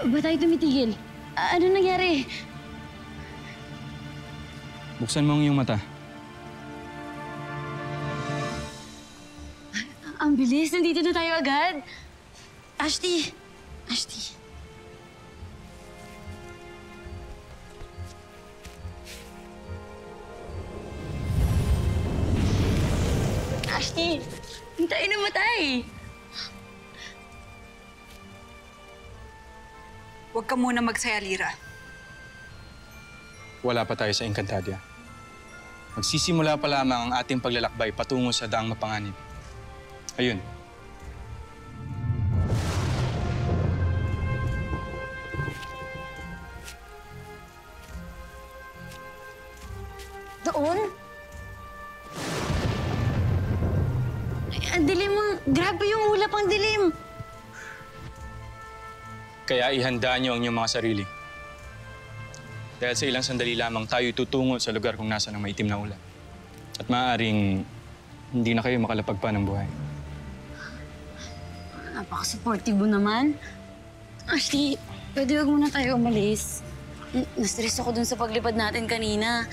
Ba't tayo tumitigil? Ano nangyari? Buksan mo ang iyong mata. Ang bilis, nandito na tayo agad. Ashley! Ashley. Ashley! Hindi tayo namatay! Huwag ka muna magsaya, Lyra. Wala pa tayo sa Encantadia. Magsisimula pa lamang ang ating paglalakbay patungo sa daang mapanganib. Ayun. Doon? Ay, ang dilim mo. Grabe yung ulap ang dilim. Kaya ihanda niyo ang inyong mga sarili. Dahil sa ilang sandali lamang tayo tutungo sa lugar kung nasa ng maitim na ulan. At maaaring hindi na kayo makalapag pa ng buhay. Napaka-supportive mo naman. Ashley, pwede wag muna tayo umalis. Na-stress ako dun sa paglipad natin kanina.